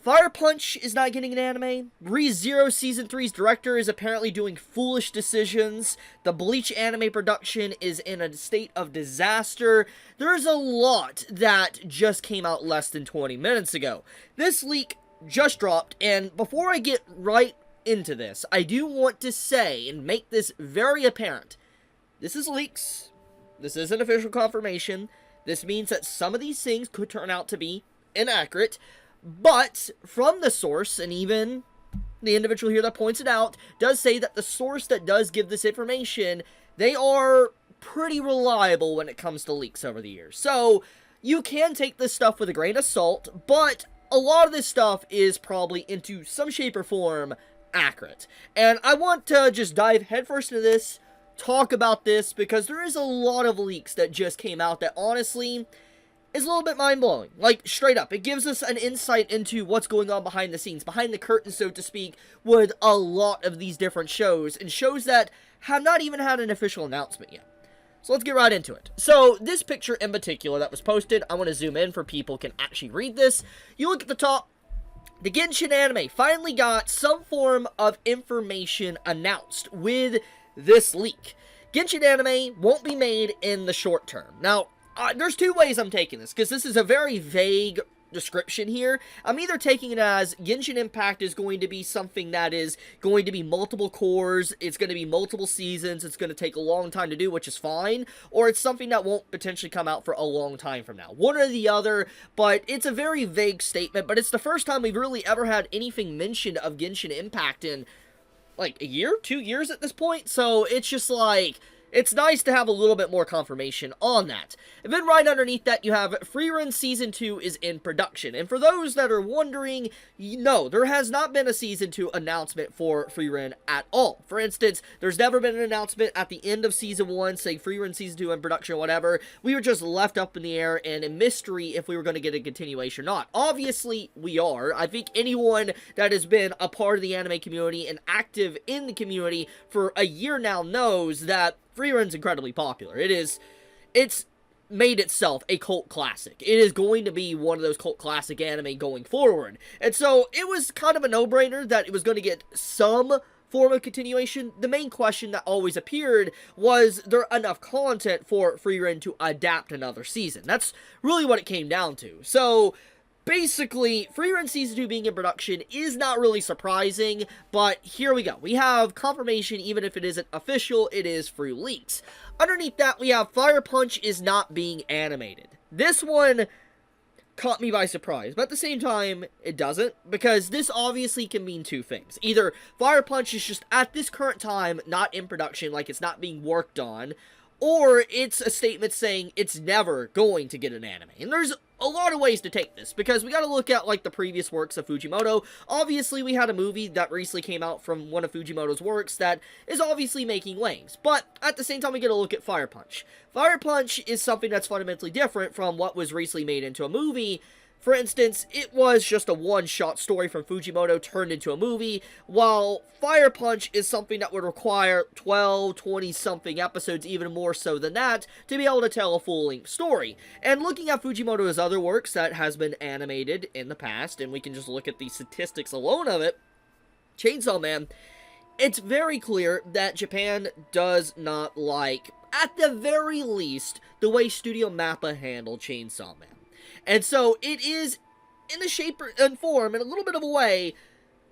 Fire Punch is not getting an anime. Re:Zero Season 3's director is apparently doing foolish decisions. The Bleach anime production is in a state of disaster. There's a lot that just came out less than 20 minutes ago. This leak just dropped, and before I get right into this, I do want to say and make this very apparent. This is leaks. This isn't official confirmation. This means that some of these things could turn out to be inaccurate. But, from the source, and even the individual here that points it out, does say that the source that does give this information, they are pretty reliable when it comes to leaks over the years. So, you can take this stuff with a grain of salt, but a lot of this stuff is probably into some shape or form accurate. And I want to just dive headfirst into this, talk about this, because there is a lot of leaks that just came out that honestly is a little bit mind-blowing. Like, straight up, it gives us an insight into what's going on behind the scenes, behind the curtain, so to speak, with a lot of these different shows, and shows that have not even had an official announcement yet. So let's get right into it. So, this picture in particular that was posted, I want to zoom in for people can actually read this. You look at the top, the Genshin anime finally got some form of information announced with this leak. Genshin anime won't be made in the short term. Now, there's two ways I'm taking this, because this is a very vague description here. I'm either taking it as Genshin Impact is going to be something that is going to be multiple cores, it's going to be multiple seasons, it's going to take a long time to do, which is fine, or it's something that won't potentially come out for a long time from now. One or the other, but it's a very vague statement, but it's the first time we've really ever had anything mentioned of Genshin Impact in, like, a year? 2 years at this point? So it's just like, it's nice to have a little bit more confirmation on that. And then right underneath that, you have Frieren Season 2 is in production. And for those that are wondering, no, there has not been a Season 2 announcement for Frieren at all. For instance, there's never been an announcement at the end of Season 1 saying Frieren Season 2 in production or whatever. We were just left up in the air and a mystery if we were going to get a continuation or not. Obviously, we are. I think anyone that has been a part of the anime community and active in the community for a year now knows that Frieren's incredibly popular. It's made itself a cult classic. It is going to be one of those cult classic anime going forward. And so, it was kind of a no-brainer that it was going to get some form of continuation. The main question that always appeared was there enough content for Frieren to adapt another season? That's really what it came down to. So, basically, Frieren Season 2 being in production is not really surprising, but here we go. We have confirmation, even if it isn't official, it is through leaks. Underneath that, we have Fire Punch is not being animated. This one caught me by surprise, but at the same time, it doesn't, because this obviously can mean two things. Either Fire Punch is just, at this current time, not in production, like it's not being worked on, or it's a statement saying it's never going to get an anime. And there's a lot of ways to take this, because we gotta look at, like, the previous works of Fujimoto. Obviously, we had a movie that recently came out from one of Fujimoto's works that is obviously making waves. But, at the same time, we gotta look at Fire Punch. Fire Punch is something that's fundamentally different from what was recently made into a movie. For instance, it was just a one-shot story from Fujimoto turned into a movie, while Fire Punch is something that would require 12, 20-something episodes, even more so than that, to be able to tell a full-length story. And looking at Fujimoto's other works that has been animated in the past, and we can just look at the statistics alone of it, Chainsaw Man, it's very clear that Japan does not like, at the very least, the way Studio MAPPA handled Chainsaw Man. And so, it is, in a shape and form, in a little bit of a way,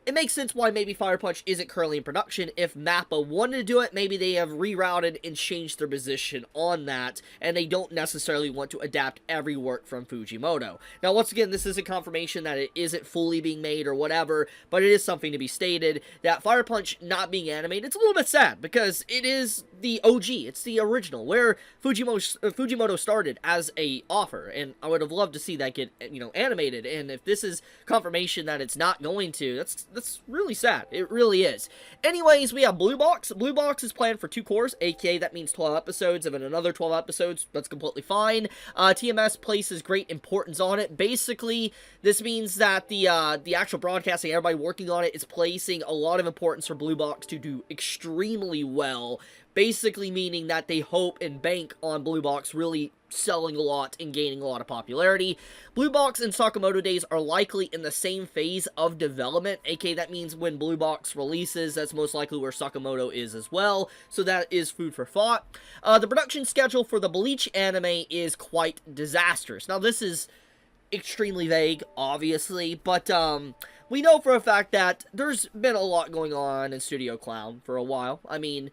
it makes sense why maybe Fire Punch isn't currently in production. If MAPPA wanted to do it, maybe they have rerouted and changed their position on that, and they don't necessarily want to adapt every work from Fujimoto. Now, once again, this isn't confirmation that it isn't fully being made or whatever, but it is something to be stated that Fire Punch not being animated, it's a little bit sad, because it is the OG, it's the original, where Fujimoto started as a offer, and I would have loved to see that get, animated, and if this is confirmation that it's not going to, that's really sad. It really is. Anyways, we have Blue Box. Blue Box is planned for 2 cores, aka that means 12 episodes, and then another 12 episodes, that's completely fine. TMS places great importance on it. Basically, this means that the actual broadcasting, everybody working on it, is placing a lot of importance for Blue Box to do extremely well basically meaning that they hope and bank on Blue Box really selling a lot and gaining a lot of popularity. Blue Box and Sakamoto Days are likely in the same phase of development, aka that means when Blue Box releases, that's most likely where Sakamoto is as well, so that is food for thought. The production schedule for the Bleach anime is quite disastrous. Now this is extremely vague, obviously, but we know for a fact that there's been a lot going on in Studio Clown for a while. I mean,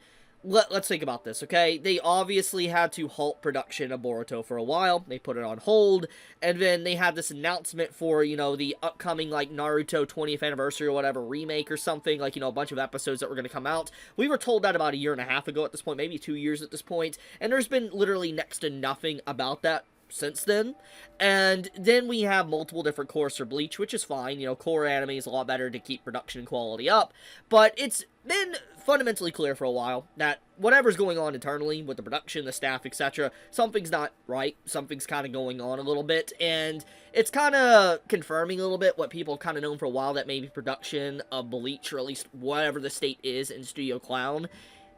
let's think about this, okay? They obviously had to halt production of Boruto for a while. They put it on hold, and then they had this announcement for, you know, the upcoming, like, Naruto 20th anniversary or whatever remake or something, like, you know, a bunch of episodes that were going to come out. We were told that about a year and a half ago at this point, maybe 2 years at this point, and there's been literally next to nothing about that since then. And then we have multiple different cores for Bleach, which is fine. You know, core anime is a lot better to keep production quality up, but it's been fundamentally clear for a while that whatever's going on internally with the production, the staff, etc., something's not right. Something's kind of going on a little bit, and it's kind of confirming a little bit what people have kind of known for a while, that maybe production of Bleach, or at least whatever the state is in Studio Clown,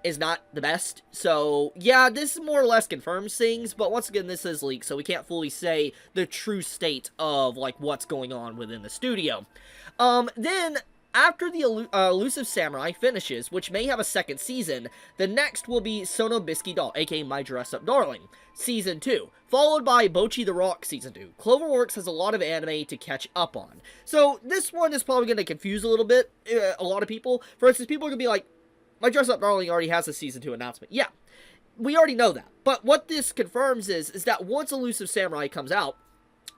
is not the best. So yeah, this more or less confirms things, but once again, this is leaked, so we can't fully say the true state of, like, what's going on within the studio. Then after the Elusive Samurai finishes, which may have a second season, the next will be Sonobisuke Doll, aka My Dress-Up Darling, Season 2, followed by Bocchi the Rock Season 2. Cloverworks has a lot of anime to catch up on. So this one is probably going to confuse a little bit, a lot of people. For instance, people are going to be like, My Dress-Up Darling already has a Season 2 announcement. Yeah, we already know that. But what this confirms is that once Elusive Samurai comes out,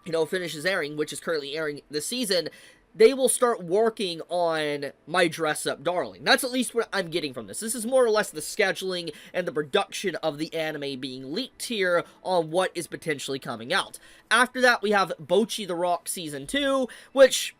you know, finishes airing, which is currently airing this season, they will start working on My Dress-Up Darling. That's at least what I'm getting from this. This is more or less the scheduling and the production of the anime being leaked here on what is potentially coming out. After that, we have Bocchi the Rock Season 2, which,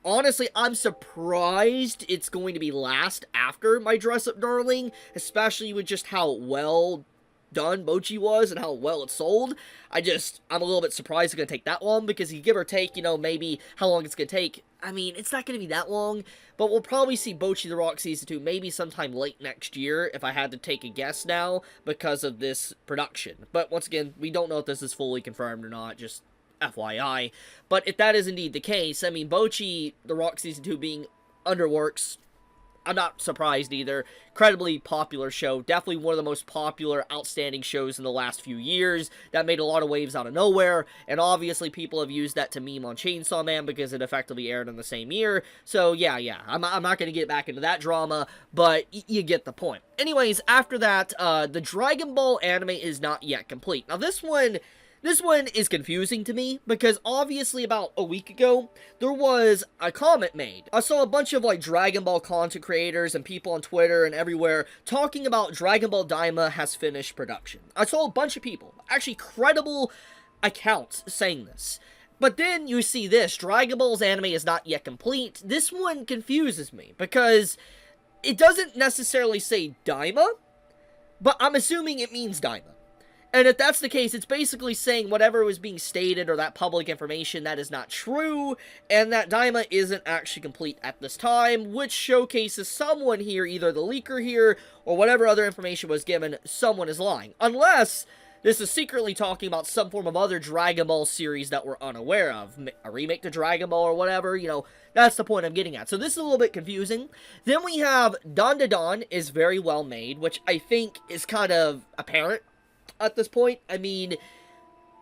honestly, I'm surprised it's going to be last after My Dress-Up Darling, especially with just how well done Bocchi was and how well it sold. I'm a little bit surprised it's going to take that long, because you give or take, you know, maybe how long it's going to take. I mean, it's not going to be that long, but we'll probably see Bocchi the Rock Season 2 maybe sometime late next year, if I had to take a guess now, because of this production. But once again, we don't know if this is fully confirmed or not, just FYI. But if that is indeed the case, I mean, Bocchi the Rock Season 2 being underworks, I'm not surprised either. Incredibly popular show. Definitely one of the most popular, outstanding shows in the last few years. That made a lot of waves out of nowhere. And obviously people have used that to meme on Chainsaw Man because it effectively aired in the same year. So yeah. I'm not going to get back into that drama, but you get the point. Anyways, after that, the Dragon Ball anime is not yet complete. Now this one is confusing to me, because obviously about a week ago, there was a comment made. I saw a bunch of, like, Dragon Ball content creators and people on Twitter and everywhere talking about Dragon Ball Daima has finished production. I saw a bunch of people, actually credible accounts, saying this. But then you see this, Dragon Ball's anime is not yet complete. This one confuses me, because it doesn't necessarily say Daima, but I'm assuming it means Daima. And if that's the case, it's basically saying whatever was being stated or that public information, that is not true, and that Daima isn't actually complete at this time, which showcases someone here, either the leaker here, or whatever other information was given, someone is lying. Unless this is secretly talking about some form of other Dragon Ball series that we're unaware of. A remake to Dragon Ball or whatever, you know, that's the point I'm getting at. So this is a little bit confusing. Then we have Don Da Don is very well made, which I think is kind of apparent at this point. I mean,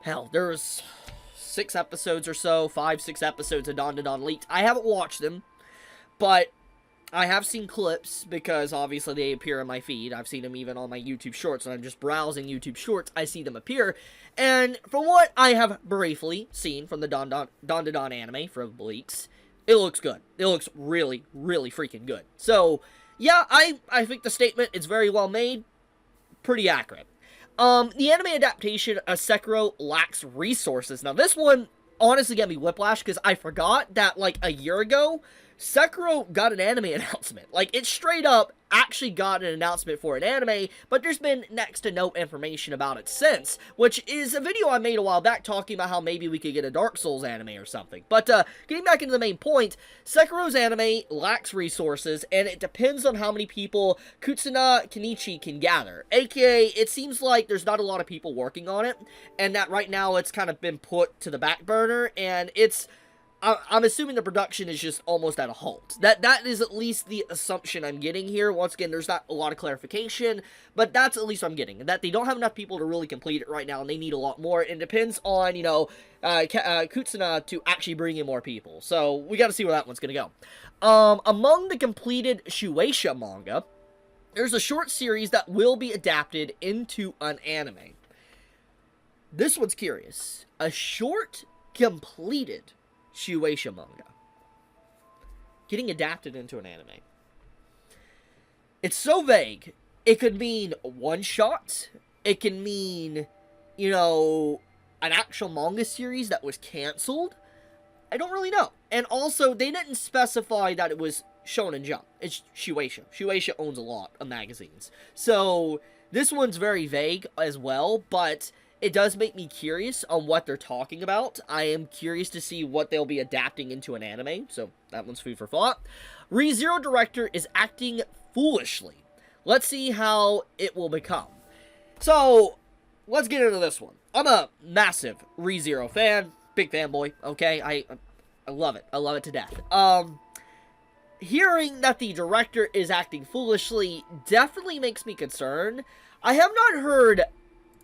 hell, there's 6 episodes or so, 5-6 episodes of Don Da Don leaked. I haven't watched them, but I have seen clips, because obviously they appear in my feed. I've seen them even on my YouTube Shorts. When I'm just browsing YouTube Shorts, I see them appear. And from what I have briefly seen from the Don Da Don anime from Bleach, it looks good. It looks really, really freaking good. So, yeah, I think the statement is very well made. Pretty accurate. The anime adaptation of Sekiro lacks resources. Now, this one honestly gave me whiplash, because I forgot that, like, a year ago, Sekiro got an anime announcement. Like, it straight up actually got an announcement for an anime, but there's been next to no information about it since, which is a video I made a while back talking about how maybe we could get a Dark Souls anime or something. But, getting back into the main point, Sekiro's anime lacks resources, and it depends on how many people Kutsuna Kenichi can gather. AKA, it seems like there's not a lot of people working on it, and that right now it's kind of been put to the back burner, and I'm assuming the production is just almost at a halt. That is at least the assumption I'm getting here. Once again, there's not a lot of clarification, but that's at least what I'm getting. That they don't have enough people to really complete it right now, and they need a lot more. It depends on, Kutsuna to actually bring in more people. So, we gotta see where that one's gonna go. Among the completed Shueisha manga, there's a short series that will be adapted into an anime. This one's curious. A short, completed Shueisha manga getting adapted into an anime. It's so vague. It could mean one shot. It can mean, an actual manga series that was canceled. I don't really know. And also, they didn't specify that it was Shonen Jump. It's Shueisha. Shueisha owns a lot of magazines. So, this one's very vague as well, but it does make me curious on what they're talking about. I am curious to see what they'll be adapting into an anime, so that one's food for thought. ReZero director is acting foolishly. Let's see how it will become. So, let's get into this one. I'm a massive ReZero fan, big fanboy, okay? I love it. I love it to death. Hearing that the director is acting foolishly definitely makes me concerned. I have not heard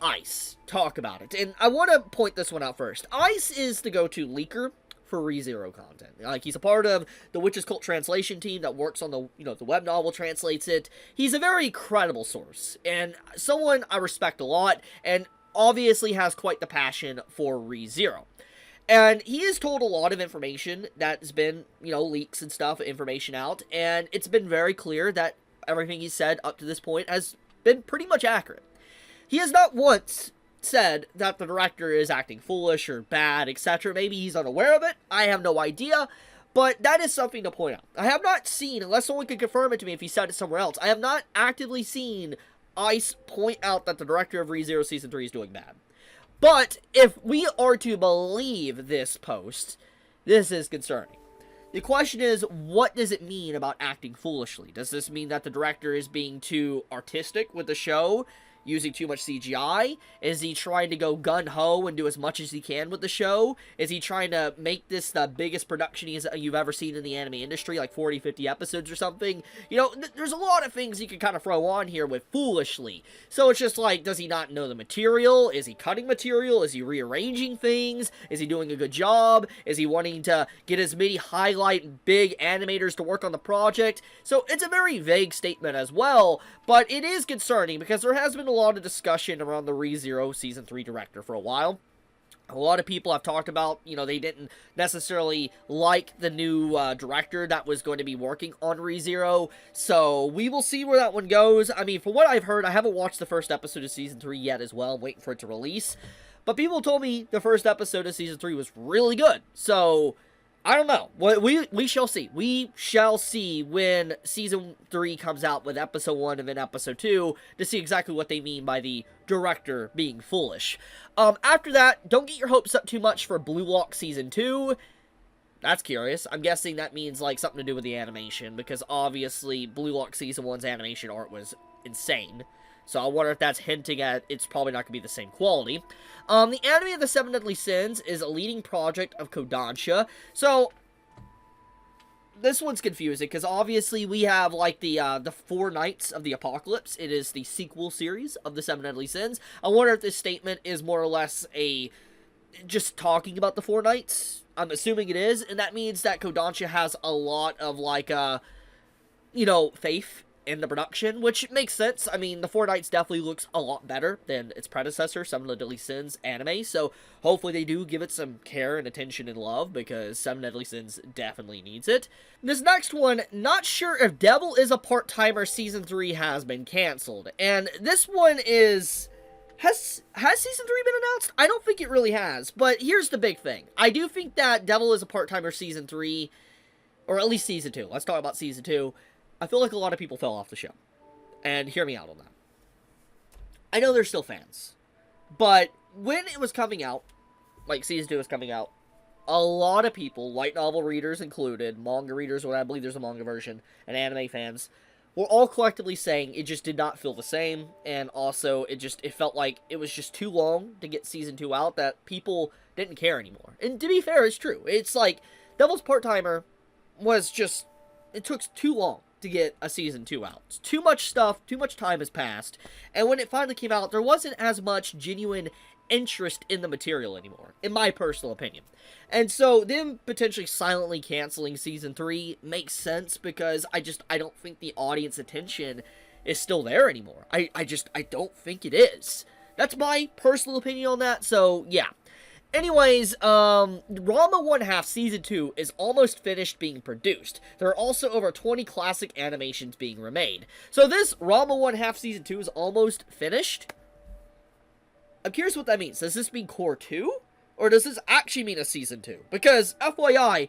Ice talk about it, and I want to point this one out first. Ice is the go-to leaker for ReZero content. Like, he's a part of the Witch's Cult translation team that works on the, the web novel, translates it. He's a very credible source, and someone I respect a lot, and obviously has quite the passion for ReZero. And he has told a lot of information that's been, leaks and stuff, information out, and it's been very clear that everything he's said up to this point has been pretty much accurate. He has not once said that the director is acting foolish or bad, etc. Maybe he's unaware of it. I have no idea. But that is something to point out. I have not seen, unless someone can confirm it to me if he said it somewhere else, I have not actively seen Ice point out that the director of ReZero Season 3 is doing bad. But if we are to believe this post, this is concerning. The question is, what does it mean about acting foolishly? Does this mean that the director is being too artistic with the show, using too much CGI? Is he trying to go gun-ho and do as much as he can with the show? Is he trying to make this the biggest production you've ever seen in the anime industry, like 40, 50 episodes or something? There's a lot of things you can kind of throw on here with foolishly. So it's just like, does he not know the material? Is he cutting material? Is he rearranging things? Is he doing a good job? Is he wanting to get as many highlight big animators to work on the project? So it's a very vague statement as well, but it is concerning because there has been a lot of discussion around the ReZero Season 3 director for a while. A lot of people have talked about, they didn't necessarily like the new director that was going to be working on ReZero, so we will see where that one goes. I mean, from what I've heard, I haven't watched the first episode of Season 3 yet as well. I'm waiting for it to release. But people told me the first episode of Season 3 was really good, so I don't know. We shall see. We shall see when Season 3 comes out with Episode 1 and then Episode 2 to see exactly what they mean by the director being foolish. After that, don't get your hopes up too much for Blue Lock Season 2. That's curious. I'm guessing that means, like, something to do with the animation, because obviously Blue Lock Season 1's animation art was insane. So I wonder if that's hinting at it's probably not going to be the same quality. The anime of the Seven Deadly Sins is a leading project of Kodansha. So this one's confusing because obviously we have like the Four Nights of the Apocalypse. It is the sequel series of the Seven Deadly Sins. I wonder if this statement is more or less just talking about the Four Nights. I'm assuming it is, and that means that Kodansha has a lot of like faith in the production, which makes sense. I mean, the Four Nights definitely looks a lot better than its predecessor, Seven Deadly Sins anime, so hopefully they do give it some care and attention and love, because Seven Deadly Sins definitely needs it. This next one, not sure if Devil is a Part-Timer Season 3 has been cancelled, and this one is... Has Season 3 been announced? I don't think it really has, but here's the big thing. I do think that Devil is a Part-Timer Season 3 or at least Season 2. Let's talk about Season 2. I feel like a lot of people fell off the show. And hear me out on that. I know there's still fans. But when it was coming out, like Season 2 was coming out, a lot of people, light novel readers included, manga readers, what I believe there's a manga version, and anime fans, were all collectively saying it just did not feel the same, and also it felt like it was just too long to get Season 2 out, that people didn't care anymore. And to be fair, it's true. It's like, Devil's Part-Timer was just, it took too long to get a Season 2 out. Too much stuff, too much time has passed, and when it finally came out, there wasn't as much genuine interest in the material anymore, in my personal opinion. And so, them potentially silently canceling Season 3 makes sense, because I don't think the audience attention is still there anymore. I don't think it is. That's my personal opinion on that, so, yeah. Anyways, Ranma 1/2 Season 2 is almost finished being produced. There are also over 20 classic animations being remade. So this Ranma 1/2 Season 2 is almost finished. I'm curious what that means. Does this mean Core 2? Or does this actually mean a Season 2? Because, FYI,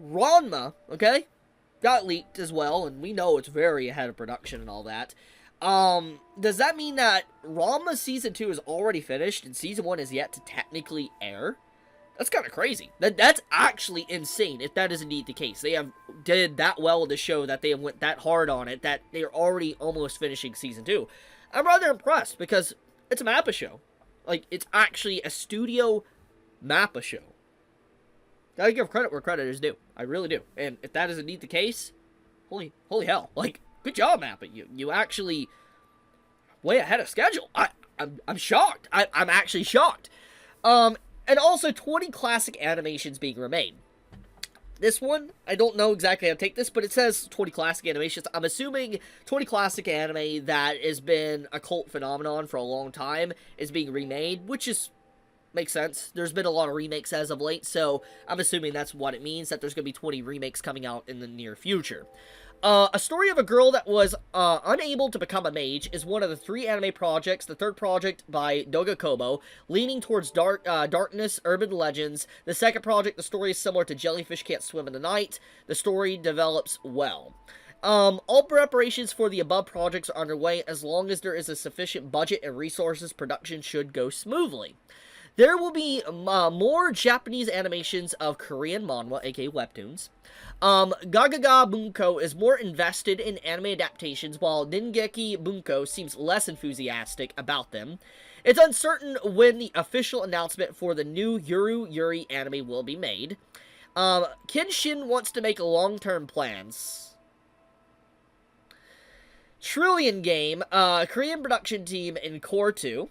Ranma, okay, got leaked as well, and we know it's very ahead of production and all that. Does that mean that Ranma Season 2 is already finished and Season 1 is yet to technically air? That's kind of crazy. That's actually insane if that is indeed the case. They have did that well with the show, that they have went that hard on it, that they're already almost finishing Season 2. I'm rather impressed, because it's a MAPPA show. Like, it's actually a Studio MAPPA show. Gotta give credit where credit is due. I really do. And if that is indeed the case, holy hell. Like, good job, MAPPA. You actually way ahead of schedule. I'm shocked. I'm actually shocked. And also 20 classic animations being remade. This one, I don't know exactly how to take this, but it says 20 classic animations. I'm assuming 20 classic anime that has been a cult phenomenon for a long time is being remade, which makes sense. There's been a lot of remakes as of late, so I'm assuming that's what it means, that there's going to be 20 remakes coming out in the near future. A story of a girl that was unable to become a mage is one of the 3 anime projects. The 3rd project by Doga Kobo, leaning towards darkness, urban legends. The 2nd project, the story is similar to Jellyfish Can't Swim in the Night. The story develops well. All preparations for the above projects are underway. As long as there is a sufficient budget and resources, production should go smoothly. There will be more Japanese animations of Korean manhwa, aka webtoons. Gagaga Bunko is more invested in anime adaptations, while Dengeki Bunko seems less enthusiastic about them. It's uncertain when the official announcement for the new Yuru Yuri anime will be made. Kenshin wants to make long-term plans. Trillion Game, Korean production team in Core 2.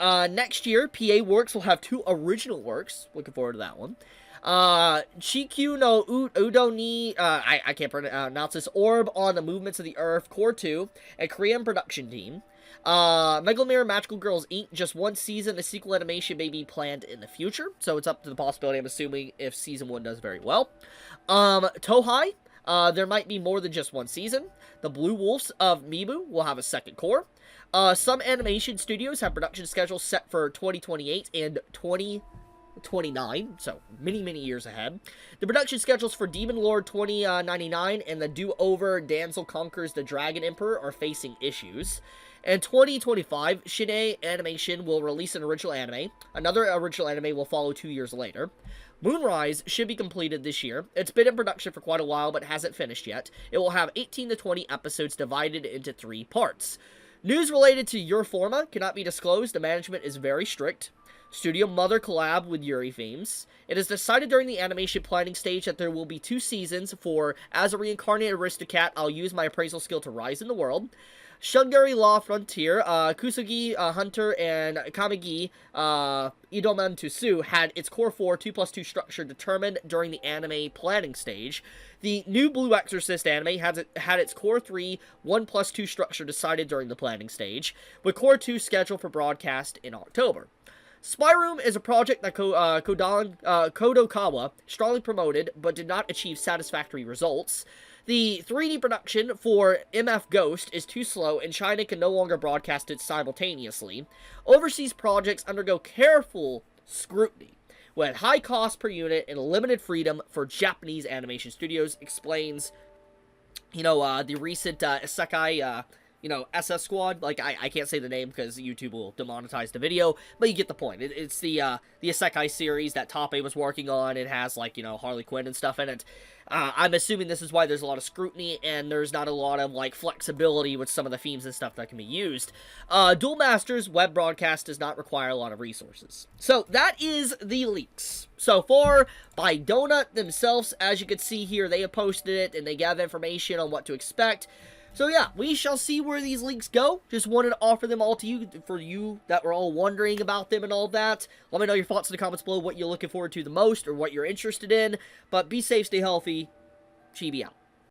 Next year, PA Works will have 2 original works. Looking forward to that one. Chikyu no Udo ni, I can't pronounce this, Orb on the Movements of the Earth, Core 2, a Korean production team. Megalomir Magical Girls Inc., just 1 season, a sequel animation may be planned in the future, so it's up to the possibility, I'm assuming, if Season 1 does very well. Tohai, there might be more than just 1 season. The Blue Wolves of Mibu will have a 2nd core. Some animation studios have production schedules set for 2028 and 2029, so many years ahead. The production schedules for Demon Lord 2099 and the Do-Over Damsel Conquers the Dragon Emperor are facing issues. In 2025, Shinei Animation will release an original anime. Another original anime will follow 2 years later. Moonrise should be completed this year. It's been in production for quite a while, but hasn't finished yet. It will have 18 to 20 episodes divided into 3 parts. News related to Your Forma cannot be disclosed. The management is very strict. Studio Mother collab with Yuri themes. It is decided during the animation planning stage that there will be 2 seasons for As a Reincarnated Aristocat, I'll use my appraisal skill to rise in the world. Shungari Law Frontier, Kusugi Hunter, and Kamigi Idoman to Sue had its Core 4 2+2 structure determined during the anime planning stage. The new Blue Exorcist anime had its Core 3 1+2 structure decided during the planning stage, with Core 2 scheduled for broadcast in October. Spy Room is a project that Kodokawa strongly promoted, but did not achieve satisfactory results. The 3D production for MF Ghost is too slow, and China can no longer broadcast it simultaneously. Overseas projects undergo careful scrutiny, with high cost per unit and limited freedom for Japanese animation studios, explains, the recent Isekai, SS Squad. Like, I can't say the name because YouTube will demonetize the video, but you get the point. It's the Isekai series that Tape was working on. It has, like, Harley Quinn and stuff in it. I'm assuming this is why there's a lot of scrutiny, and there's not a lot of, like, flexibility with some of the themes and stuff that can be used. Duel Masters web broadcast does not require a lot of resources. So, that is the leaks. So far, by Donut themselves, as you can see here, they have posted it, and they gave information on what to expect. So yeah, we shall see where these leaks go. Just wanted to offer them all to you, for you that were all wondering about them and all that. Let me know your thoughts in the comments below, what you're looking forward to the most, or what you're interested in. But be safe, stay healthy. Chibi out.